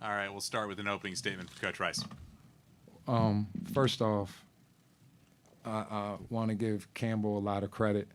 All right, we'll start with an opening statement from Coach Rice. First off, I want to give Campbell a lot of credit.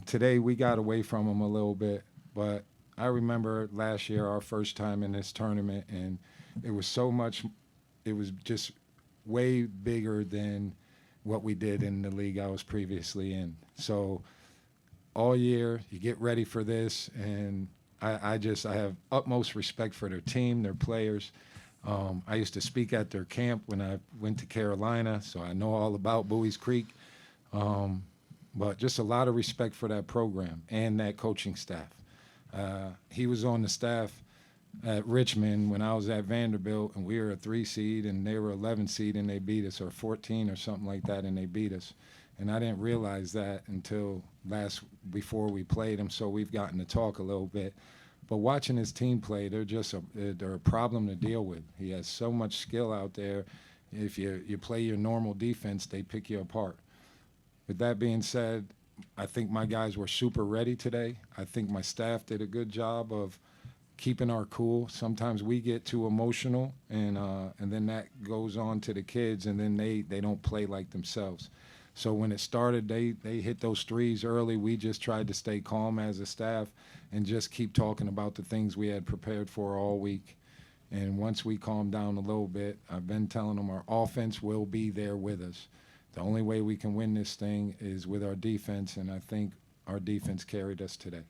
Today we got away from him a little bit, but I remember last year our first time in this tournament, and it was so much. It was just way bigger than what we did in the league I was previously in. So all year you get ready for this, and I have utmost respect for their team, their players. I used to speak at their camp when I went to Carolina, so I know all about Bowie's Creek. But just a lot of respect for that program and that coaching staff. He was on the staff at Richmond when I was at Vanderbilt, and we were a 3 seed, and they were 11 seed, and they beat us, or 14 or something like that, and they beat us. And I didn't realize that until before we played them, so we've gotten to talk a little bit. But watching his team play, they're a problem to deal with. He has so much skill out there. If you play your normal defense, they pick you apart. With that being said, I think my guys were super ready today. I think my staff did a good job of keeping our cool. Sometimes we get too emotional, and then that goes on to the kids, and then they don't play like themselves. So when it started, they hit those threes early. We just tried to stay calm as a staff and just keep talking about the things we had prepared for all week. And once we calmed down a little bit, I've been telling them our offense will be there with us. The only way we can win this thing is with our defense, and I think our defense carried us today.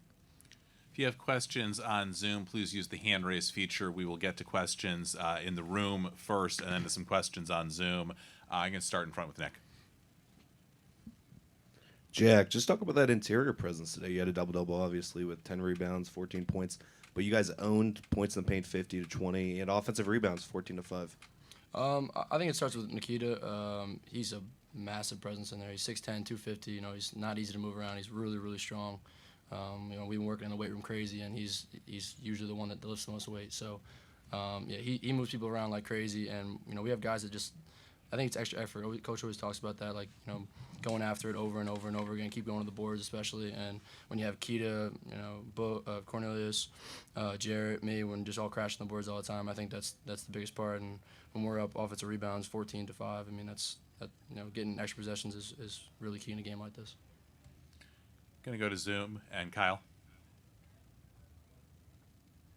If you have questions on Zoom, please use the hand raise feature. We will get to questions in the room first and then to some questions on Zoom. I'm going to start in front with Nick. Jack, just talk about that interior presence today. You had a double-double, obviously, with 10 rebounds, 14 points. But you guys owned points in the paint 50 to 20, and offensive rebounds 14 to 5. I think it starts with Nikita. He's a massive presence in there. He's 6'10", 250. You know, he's not easy to move around. He's really, really strong. You know, we've been working in the weight room crazy, and he's usually the one that lifts the most weight. So, yeah, he moves people around like crazy. And, you know, we have guys that just, I think it's extra effort. Coach always talks about that, like, you know, going after it over and over and over again, keep going to the boards especially. And when you have Keita, you know, Cornelius, Jarrett, me, when just all crashing the boards all the time, I think that's the biggest part. And when we're up offensive rebounds 14 to 5, I mean, you know, getting extra possessions is really key in a game like this. Going to go to Zoom and Kyle.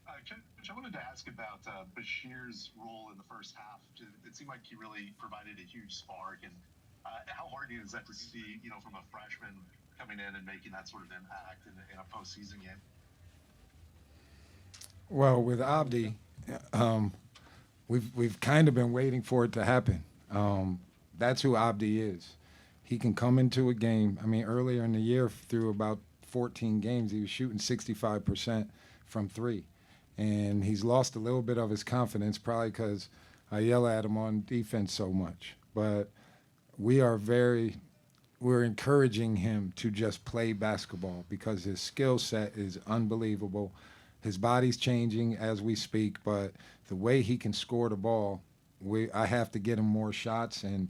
Coach, I wanted to ask about Bashir's role in the first half. It seemed like he really provided a huge spark, and how heartening is that to see, you know, from a freshman coming in and making that sort of impact in a postseason game? Well, with Abdi, we've kind of been waiting for it to happen. That's who Abdi is. He can come into a game. I mean, earlier in the year, through about 14 games, he was shooting 65% from three. And he's lost a little bit of his confidence, probably because I yell at him on defense so much. But we're encouraging him to just play basketball because his skill set is unbelievable. His body's changing as we speak, but the way he can score the ball, I have to get him more shots. And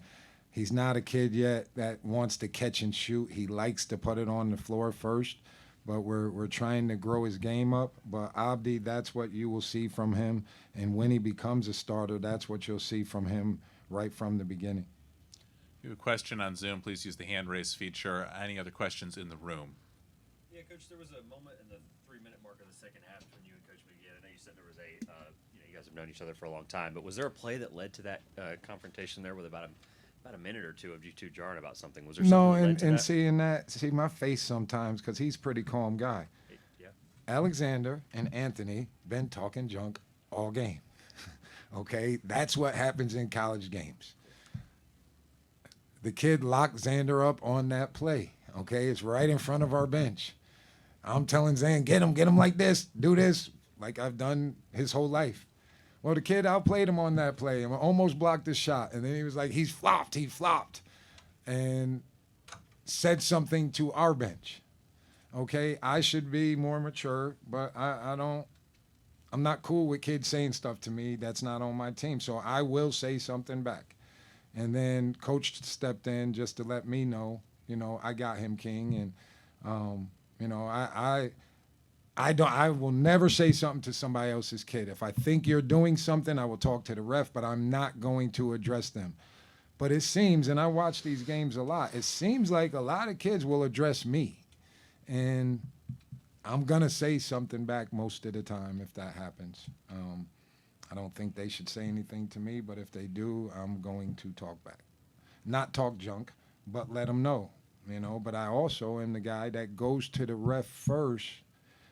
he's not a kid yet that wants to catch and shoot. He likes to put it on the floor first, but we're trying to grow his game up. But Abdi, that's what you will see from him. And when he becomes a starter, that's what you'll see from him right from the beginning. If you have a question on Zoom, please use the hand raise feature. Any other questions in the room? Yeah, Coach, there was a moment in the 3-minute mark of the second half when you and Coach McGee, I know you said there was you guys have known each other for a long time, but was there a play that led to that confrontation there with about a minute or two of you two jarring about something? Was there something that led to that? See my face sometimes because he's a pretty calm guy. Yeah. Alexander and Anthony been talking junk all game. Okay, that's what happens in college games. The kid locked Xander up on that play. Okay, it's right in front of our bench. I'm telling Xan, get him like this, do this, like I've done his whole life. Well, the kid outplayed him on that play and almost blocked his shot. And then he was like, he flopped. And said something to our bench. Okay, I should be more mature, but I'm not cool with kids saying stuff to me that's not on my team. So I will say something back. And then Coach stepped in just to let me know, you know, I got him, King. And, you know, I will never say something to somebody else's kid. If I think you're doing something, I will talk to the ref, but I'm not going to address them. But it seems, and I watch these games a lot, it seems like a lot of kids will address me. And I'm going to say something back most of the time if that happens. I don't think they should say anything to me, but if they do, I'm going to talk back. Not talk junk, but let them know, you know. But I also am the guy that goes to the ref first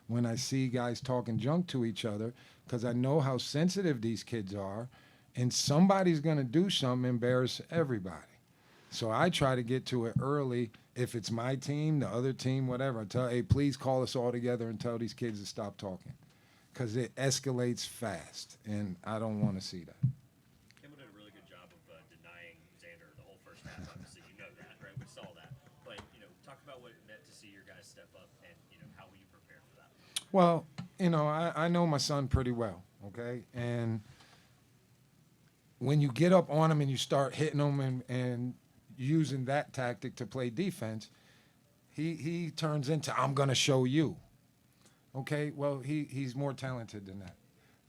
when I see guys talking junk to each other, because I know how sensitive these kids are, and somebody's going to do something embarrass everybody. So I try to get to it early. If it's my team, the other team, whatever, I tell, hey, please call us all together and tell these kids to stop talking, because it escalates fast, and I don't want to see that. Campbell did a really good job of denying Xander the whole first half. Obviously, you know that, right? We saw that. But, you know, talk about what it meant to see your guys step up and, you know, how will you prepare for that? Well, you know, I know my son pretty well, okay? And when you get up on him and you start hitting him and using that tactic to play defense, he turns into, I'm going to show you. Okay, well, he's more talented than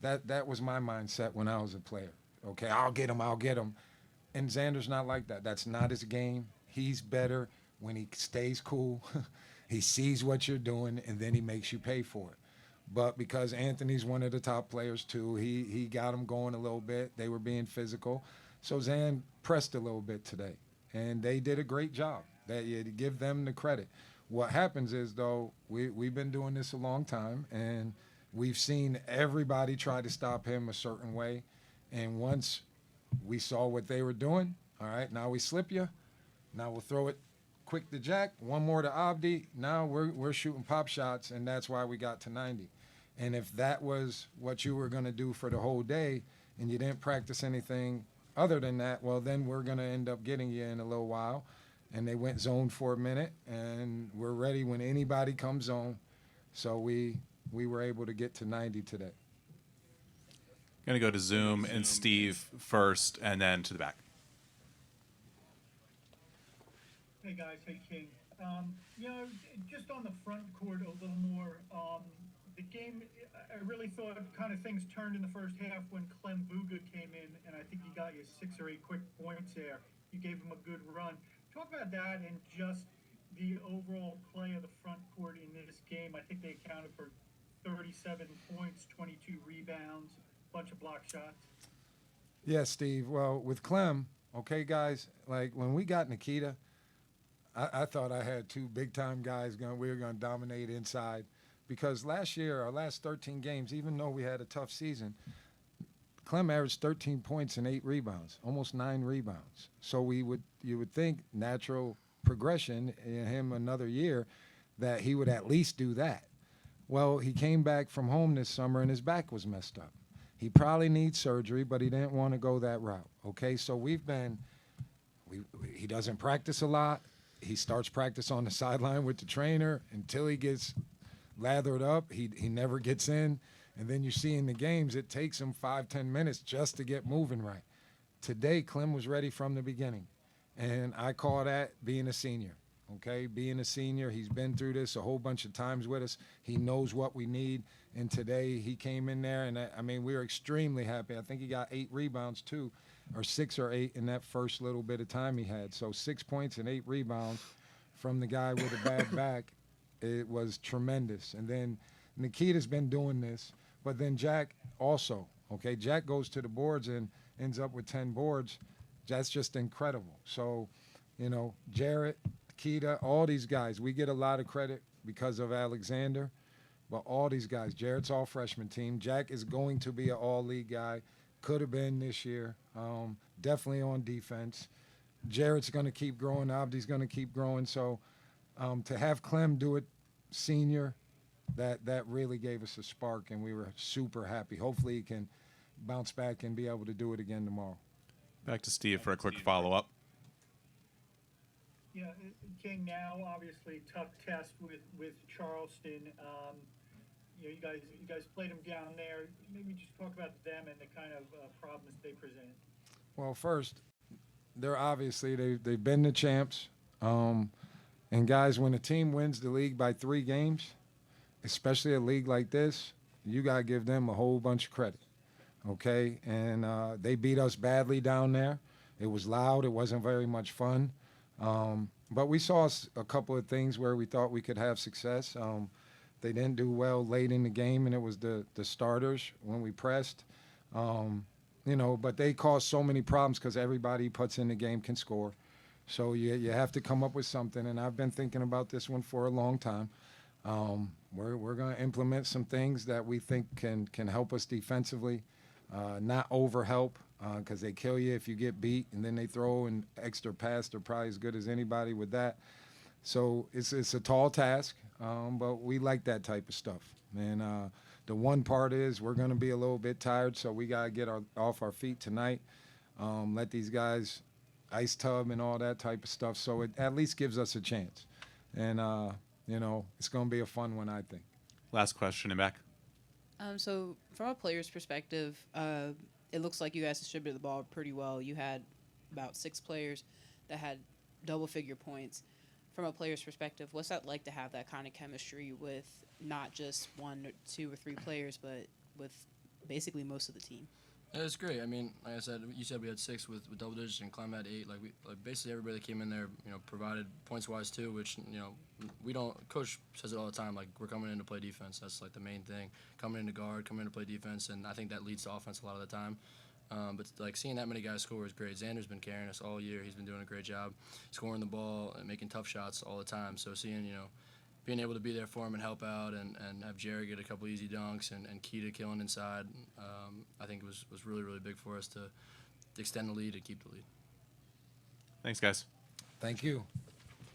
that. That was my mindset when I was a player. Okay, I'll get him. And Xander's not like that. That's not his game. He's better when he stays cool. He sees what you're doing, and then he makes you pay for it. But because Anthony's one of the top players too, he got him going a little bit. They were being physical. So Zan pressed a little bit today, and they did a great job. That you give them the credit. What happens is, though, we've been doing this a long time, and we've seen everybody try to stop him a certain way. And once we saw what they were doing, all right, now we slip you. Now we'll throw it quick to Jack, one more to Abdi. Now we're shooting pop shots, and that's why we got to 90. And if that was what you were going to do for the whole day and you didn't practice anything other than that, well, then we're going to end up getting you in a little while. And they went zone for a minute, and we're ready when anybody comes zone. So we were able to get to 90 today. Going to go to Zoom and Steve first, and then to the back. Hey guys, hey King. You know, just on the front court a little more. The game, I really thought kind of things turned in the first half when Clem Buga came in, and I think he got you 6 or 8 quick points there. You gave him a good run. Talk about that and just the overall play of the front court in this game. I think they accounted for 37 points, 22 rebounds, a bunch of block shots. Yeah, Steve. Well, with Clem, okay, guys, like when we got Nikita, I thought I had 2 big-time guys we were going to dominate inside, because last year, our last 13 games, even though we had a tough season, Clem averaged 13 points and 8 rebounds, almost 9 rebounds. So you would think natural progression in him another year that he would at least do that. Well, he came back from home this summer and his back was messed up. He probably needs surgery, but he didn't want to go that route. Okay, so he doesn't practice a lot. He starts practice on the sideline with the trainer until he gets lathered up. He never gets in. And then you see in the games, it takes him 5-10 minutes just to get moving right. Today, Clem was ready from the beginning. And I call that being a senior, okay? Being a senior, he's been through this a whole bunch of times with us. He knows what we need. And today, he came in there, and I mean, we were extremely happy. I think he got 8 rebounds, too, or 6 or 8 in that first little bit of time he had. So 6 points and 8 rebounds from the guy with a bad back. It was tremendous. And then Nikita's been doing this. But then Jack also, okay? Jack goes to the boards and ends up with 10 boards. That's just incredible. So, you know, Jarrett, Nikita, all these guys, we get a lot of credit because of Alexander. But all these guys, Jarrett's all freshman team. Jack is going to be an all-league guy. Could have been this year. Definitely on defense. Jarrett's going to keep growing. Abdi's going to keep growing. So to have Clem do it senior, that really gave us a spark, and we were super happy. Hopefully he can bounce back and be able to do it again tomorrow. Back to Steve for a quick follow-up. Yeah, King, now obviously tough test with Charleston. You know, you guys played them down there. Maybe just talk about them and the kind of problems they present. Well, first, they're obviously they've been the champs. And guys, when a team wins the league by 3 games, especially a league like this, you got to give them a whole bunch of credit, okay? And they beat us badly down there. It was loud. It wasn't very much fun. But we saw a couple of things where we thought we could have success. They didn't do well late in the game, and it was the starters when we pressed. But they caused so many problems because everybody puts in the game can score. So you have to come up with something, and I've been thinking about this one for a long time. We're going to implement some things that we think can help us defensively, not over-help, because they kill you if you get beat, and then they throw an extra pass. They're probably as good as anybody with that. So it's a tall task, but we like that type of stuff. And the one part is we're going to be a little bit tired, so we got to get off our feet tonight, let these guys ice tub and all that type of stuff, so it at least gives us a chance. And, it's going to be a fun one, I think. Last question in back. So from a player's perspective, it looks like you guys distributed the ball pretty well. You had about 6 players that had double-figure points. From a player's perspective, what's that like to have that kind of chemistry with not just 1 or 2 or 3 players, but with basically most of the team? Yeah, it's great. I mean, like I said, you said we had 6 with double digits, and Clem had 8. Like basically everybody that came in there, provided points-wise too. Which we don't. Coach says it all the time. Like, we're coming in to play defense. That's like the main thing. Coming in to guard, coming in to play defense, and I think that leads to offense a lot of the time. But like seeing that many guys score is great. Xander's been carrying us all year. He's been doing a great job scoring the ball and making tough shots all the time. So seeing being able to be there for him and help out, and have Jerry get a couple easy dunks, and Keita killing inside, I think it was really, really big for us to extend the lead and keep the lead. Thanks, guys. Thank you.